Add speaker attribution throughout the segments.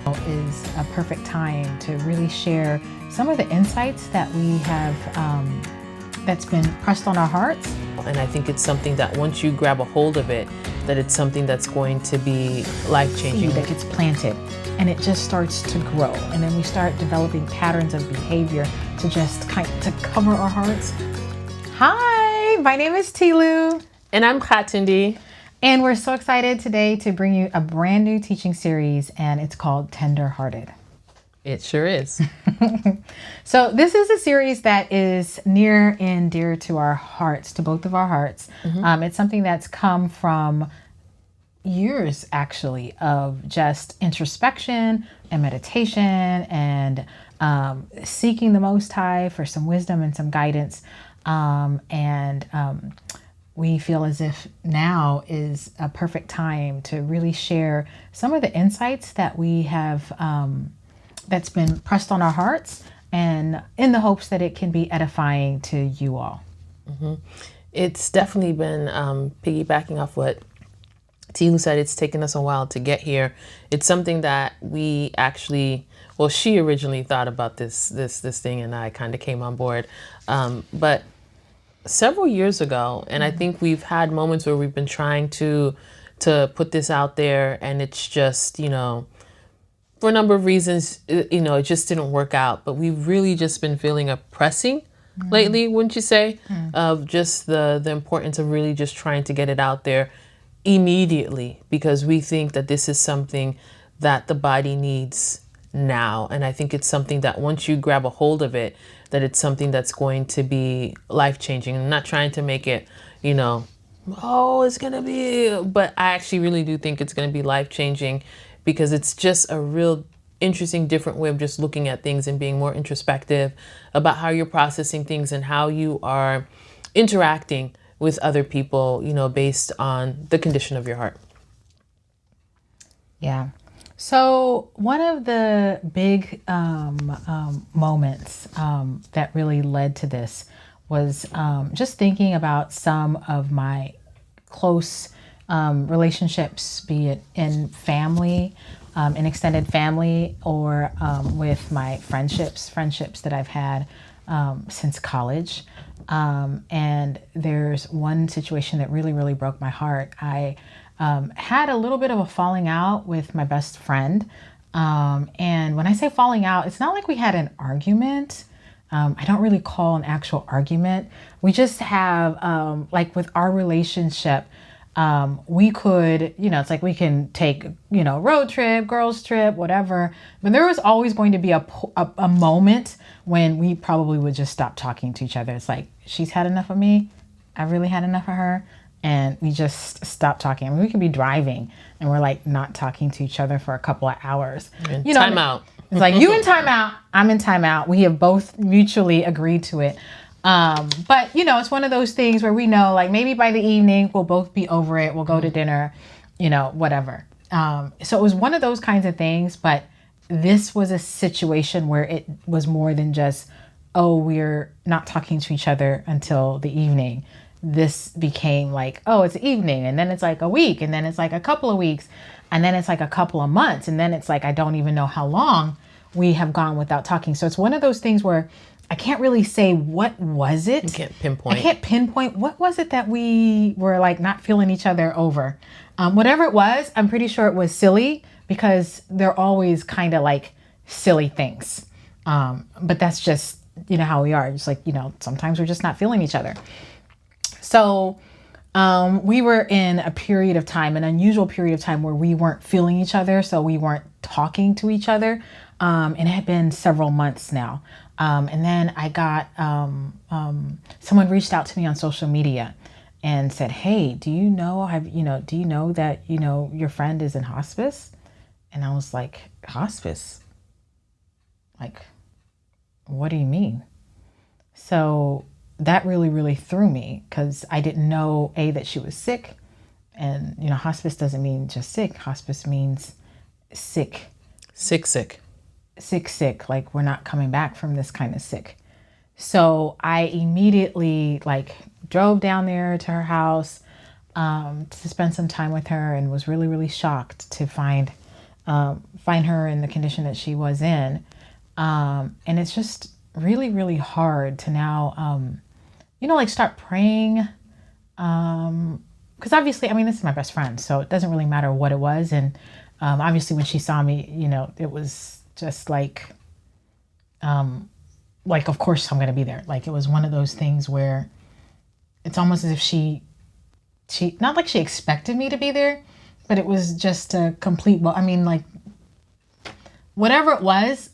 Speaker 1: Is a perfect time to really share some of the insights that we have that's been pressed on our hearts.
Speaker 2: And I think it's something that once you grab a hold of it, that it's something that's going to be life-changing.
Speaker 1: That gets planted and it just starts to grow. And then we start developing patterns of behavior to just to cover our hearts. Hi, my name is Tilu.
Speaker 2: And I'm Khatundi.
Speaker 1: And we're so excited today to bring you a brand new teaching series, and it's called Tenderhearted.
Speaker 2: It sure is.
Speaker 1: So this is a series that is near and dear to our hearts, to both of our hearts. Mm-hmm. It's something that's come from years, actually, of just introspection and meditation and seeking the Most High for some wisdom and some guidance. We feel as if now is a perfect time to really share some of the insights that we have that's been pressed on our hearts, and in the hopes that it can be edifying to you all.
Speaker 2: Mm-hmm. It's definitely been piggybacking off what Tilu said. It's taken us a while to get here. It's something that we actually, well, she originally thought about this thing, and I kind of came on board. But several years ago, and I think we've had moments where we've been trying to put this out there, and it's just, for a number of reasons, it just didn't work out. But we've really just been feeling a pressing lately, wouldn't you say, of just the importance of really just trying to get it out there immediately, because we think that this is something that the body needs now. And I think it's something that once you grab a hold of it, that it's something that's going to be life-changing. I'm not trying to make it, it's going to be, but I actually really do think it's going to be life-changing, because it's just a real interesting, different way of just looking at things and being more introspective about how you're processing things and how you are interacting with other people, based on the condition of your heart.
Speaker 1: Yeah. So one of the big moments that really led to this was just thinking about some of my close relationships, be it in family, in extended family, or with my friendships that I've had since college. And there's one situation that really, really broke my heart. I had a little bit of a falling out with my best friend. And when I say falling out, it's not like we had an argument. I don't really call an actual argument. We just have, like with our relationship, we could, it's like we can take, road trip, girls trip, whatever. But there was always going to be a moment when we probably would just stop talking to each other. It's like, she's had enough of me. I really had enough of her. And we just stopped talking. I mean, we could be driving and we're like not talking to each other for a couple of hours.
Speaker 2: Time out.
Speaker 1: It's like, you in time out, I'm in time out. We have both mutually agreed to it. But it's one of those things where we know, like, maybe by the evening we'll both be over it. We'll go to dinner, whatever. So it was one of those kinds of things. But this was a situation where it was more than just, we're not talking to each other until the evening. This became like, it's evening, and then it's like a week, and then it's like a couple of weeks, and then it's like a couple of months, and then it's like I don't even know how long we have gone without talking. So it's one of those things where I can't really say what was it.
Speaker 2: You can't pinpoint.
Speaker 1: I can't pinpoint what was it that we were like not feeling each other over. Whatever it was, I'm pretty sure it was silly, because they're always kind of like silly things. But that's just, how we are. Just like, sometimes we're just not feeling each other. So we were in a period of time, an unusual period of time, where we weren't feeling each other. So we weren't talking to each other. And it had been several months now. And then I got, someone reached out to me on social media and said, hey, do you know that, your friend is in hospice? And I was like, hospice? Like, what do you mean? So that really, really threw me, because I didn't know, that she was sick. And, hospice doesn't mean just sick. Hospice means sick.
Speaker 2: Sick.
Speaker 1: Like, we're not coming back from this kind of sick. So I immediately drove down there to her house to spend some time with her, and was really, really shocked to find find her in the condition that she was in. And it's just really, really hard to now, like start praying. Because obviously, I mean, this is my best friend, so it doesn't really matter what it was. And obviously when she saw me, it was just like, of course I'm going to be there. Like, it was one of those things where it's almost as if she, not like she expected me to be there, but it was just a complete, whatever it was,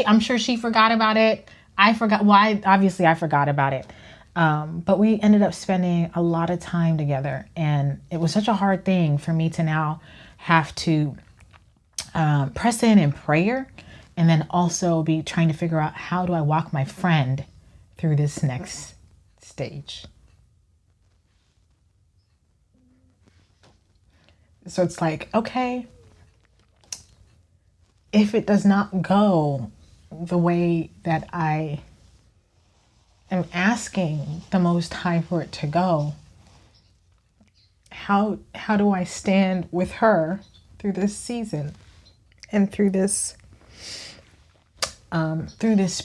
Speaker 1: I'm sure she forgot about it. I forgot why. Obviously I forgot about it. But we ended up spending a lot of time together, and it was such a hard thing for me to now have to press in prayer, and then also be trying to figure out, how do I walk my friend through this next stage? So it's like, okay, if it does not go the way that I am asking the Most High for it to go, how do I stand with her through this season and through this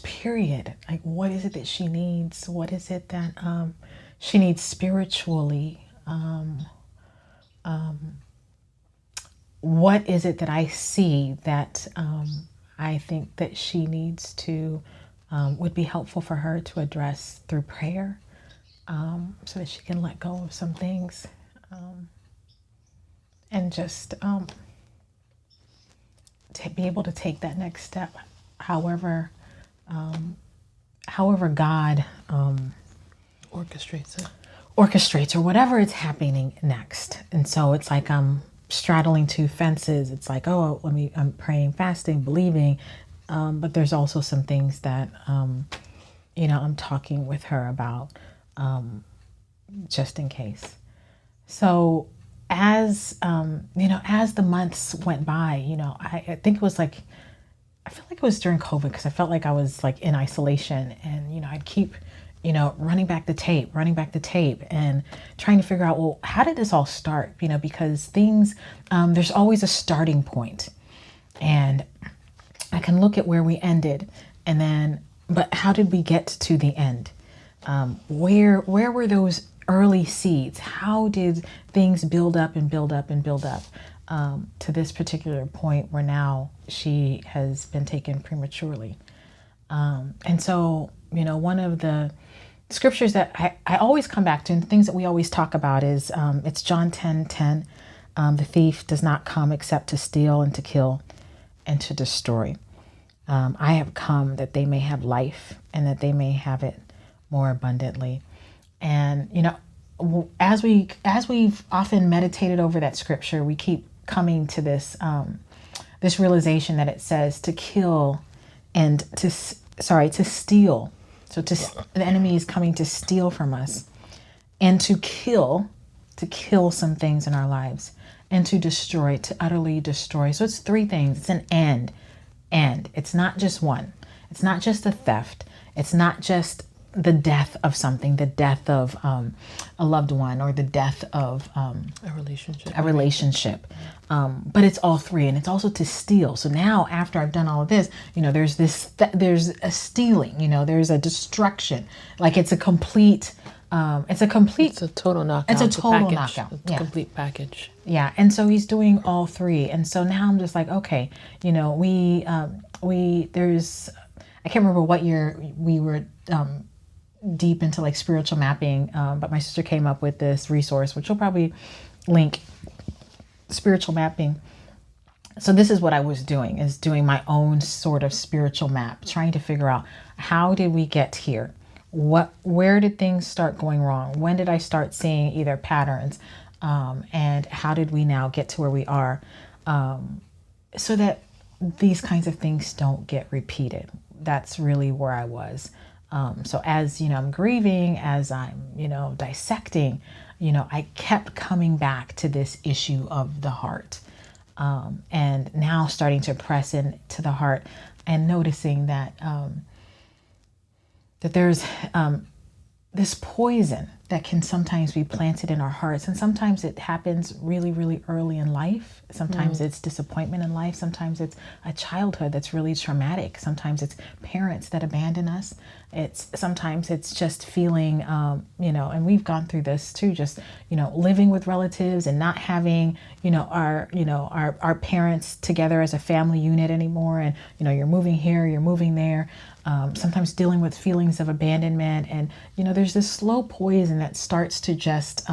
Speaker 1: period? Like, what is it that she needs? What is it that she needs spiritually? What is it that I see that I think that she needs to, would be helpful for her to address through prayer, so that she can let go of some things, and just to be able to take that next step, however God orchestrates, or whatever is happening next. And so it's like I'm straddling two fences. It's like, oh, I'm praying, fasting, believing, but there's also some things that I'm talking with her about, just in case. So as as the months went by, I think it was like, I feel like it was during COVID, because I felt like I was like in isolation, and I'd keep running back the tape and trying to figure out, well, how did this all start? Because things, there's always a starting point, and I can look at where we ended, and then, but how did we get to the end? Where were those early seeds? How did things build up and build up and build up to this particular point where now she has been taken prematurely? And so, one of the scriptures that I always come back to, and things that we always talk about, is it's John 10:10. The thief does not come except to steal and to kill and to destroy. I have come that they may have life, and that they may have it more abundantly. And as we've often meditated over that scripture, we keep coming to this this realization that it says to kill and to steal. So the enemy is coming to steal from us, and to kill some things in our lives, and to destroy, to utterly destroy. So it's three things. It's an and. It's not just one. It's not just a theft. It's not just the death of something, the death of a loved one, or the death of a relationship. But it's all three, and it's also to steal. So now, after I've done all of this, there's there's a stealing, there's a destruction. Like, it's a total knockout. It's a total knockout.
Speaker 2: It's a complete package.
Speaker 1: Yeah. And so he's doing all three. And so now I'm just like, okay, there's, I can't remember what year we were deep into like spiritual mapping, but my sister came up with this resource, which we'll probably link, spiritual mapping. So this is what I was doing, is doing my own sort of spiritual map, trying to figure out, how did we get here? Where did things start going wrong? When did I start seeing either patterns? And how did we now get to where we are? So that these kinds of things don't get repeated. That's really where I was. So as, I'm grieving, as I'm, dissecting, I kept coming back to this issue of the heart. And now starting to press into the heart, and noticing that, that there's this poison that can sometimes be planted in our hearts. And sometimes it happens really, really early in life. Sometimes it's disappointment in life. Sometimes it's a childhood that's really traumatic. Sometimes it's parents that abandon us. Sometimes it's just feeling, and we've gone through this too, just, living with relatives and not having, our parents together as a family unit anymore. And, you're moving here, you're moving there. Sometimes dealing with feelings of abandonment. And, there's this slow poison that starts to just,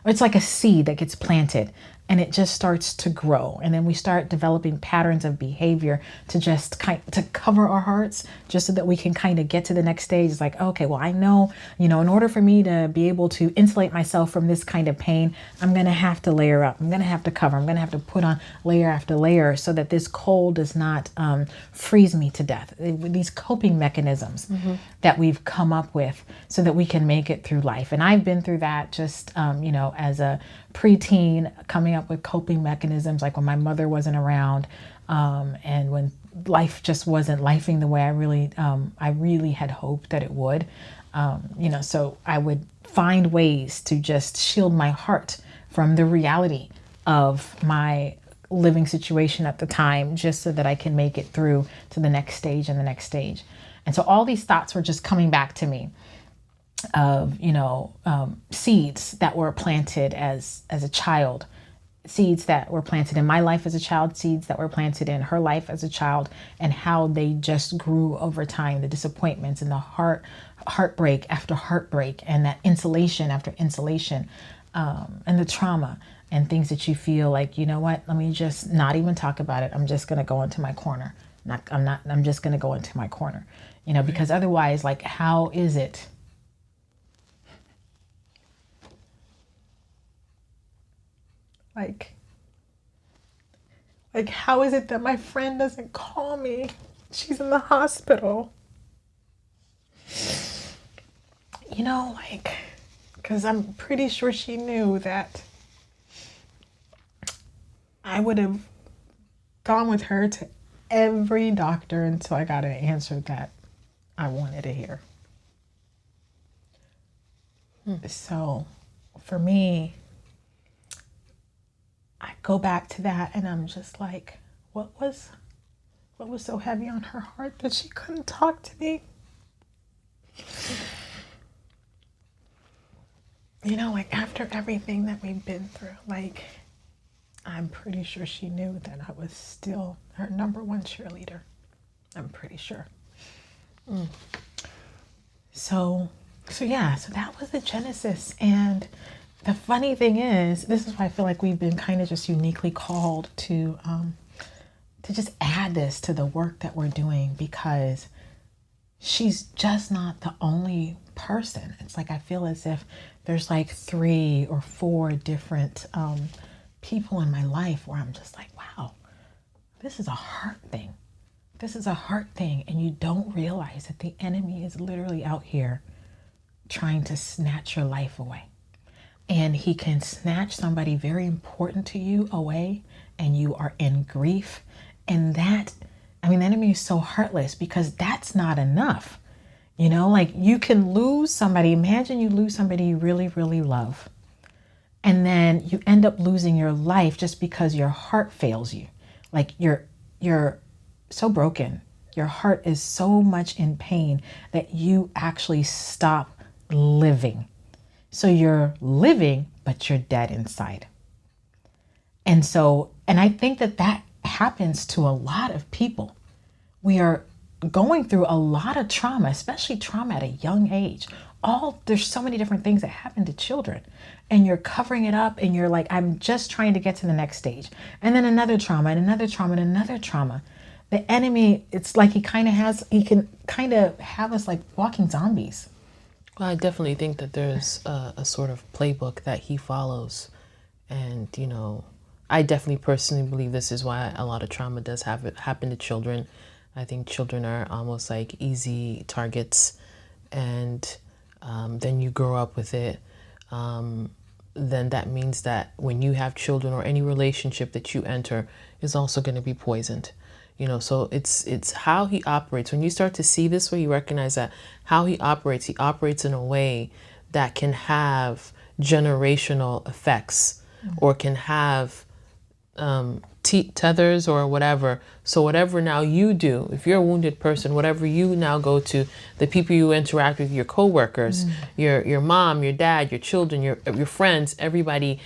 Speaker 1: it's like a seed that gets planted and it just starts to grow. And then we start developing patterns of behavior to just to cover our hearts, just so that we can kind of get to the next stage. It's like, okay, well, I know, in order for me to be able to insulate myself from this kind of pain, I'm going to have to layer up. I'm going to have to cover. I'm going to have to put on layer after layer so that this cold does not freeze me to death. These coping mechanisms that we've come up with so that we can make it through life. And I've been through that just, as a preteen, coming up with coping mechanisms, like when my mother wasn't around, and when life just wasn't lifing the way I really had hoped that it would. So I would find ways to just shield my heart from the reality of my living situation at the time, just so that I can make it through to the next stage and the next stage. And so all these thoughts were just coming back to me of, seeds that were planted as a child, seeds that were planted in my life as a child, seeds that were planted in her life as a child, and how they just grew over time, the disappointments and the heartbreak after heartbreak, and that insulation after insulation, and the trauma and things that you feel like, you know what, let me just not even talk about it. I'm just going to go into my corner. I'm just going to go into my corner, because otherwise, like, how is it? Like, how is it that my friend doesn't call me? She's in the hospital. Because I'm pretty sure she knew that I would have gone with her to every doctor until I got an answer that I wanted to hear. So for me, I go back to that and I'm just like, what was so heavy on her heart that she couldn't talk to me? After everything that we've been through, I'm pretty sure she knew that I was still her number one cheerleader. I'm pretty sure. So that was the genesis. And the funny thing is, this is why I feel like we've been kind of just uniquely called to just add this to the work that we're doing, because she's just not the only person. It's like I feel as if there's like 3 or 4 different people in my life where I'm just like, wow, this is a heart thing. This is a heart thing. And you don't realize that the enemy is literally out here trying to snatch your life away. And he can snatch somebody very important to you away, and you are in grief. And the enemy is so heartless, because that's not enough. You can lose somebody. Imagine you lose somebody you really, really love. And then you end up losing your life just because your heart fails you. Like you're so broken. Your heart is so much in pain that you actually stop living. So you're living, but you're dead inside. And I think that happens to a lot of people. We are going through a lot of trauma, especially trauma at a young age. There's so many different things that happen to children, and you're covering it up, and you're like, I'm just trying to get to the next stage. And then another trauma and another trauma and another trauma. The enemy, it's like he can kind of have us like walking zombies.
Speaker 2: Well, I definitely think that there's a sort of playbook that he follows. And, I definitely personally believe this is why a lot of trauma does happen to children. I think children are almost like easy targets. And then you grow up with it. Then that means that when you have children, or any relationship that you enter is also going to be poisoned. So it's how he operates. When you start to see this way, you recognize that how he operates in a way that can have generational effects or can have tethers or whatever. So whatever now you do, if you're a wounded person, whatever you now go to, the people you interact with, your coworkers, your mom, your dad, your children, your friends, everybody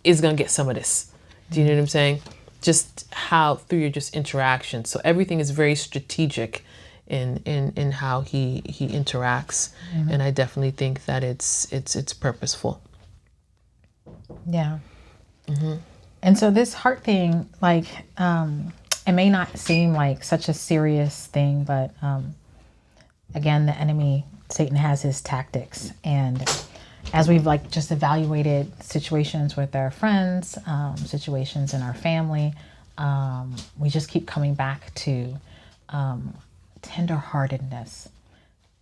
Speaker 2: is gonna get some of this. Do you know what I'm saying? Just how through your just interaction. So everything is very strategic in how he interacts, and I definitely think that it's purposeful.
Speaker 1: Yeah. And so this heart thing, like, it may not seem like such a serious thing, but again, the enemy, Satan, has his tactics. And as we've like just evaluated situations with our friends, situations in our family, we just keep coming back to tenderheartedness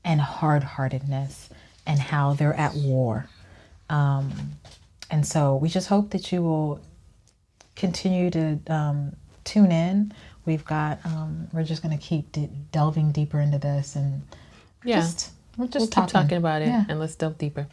Speaker 1: and hard-heartedness and how they're at war. And so we just hope that you will continue to tune in. We've got, we're just going to keep delving deeper into this, and
Speaker 2: we'll keep talking about it, and let's delve deeper.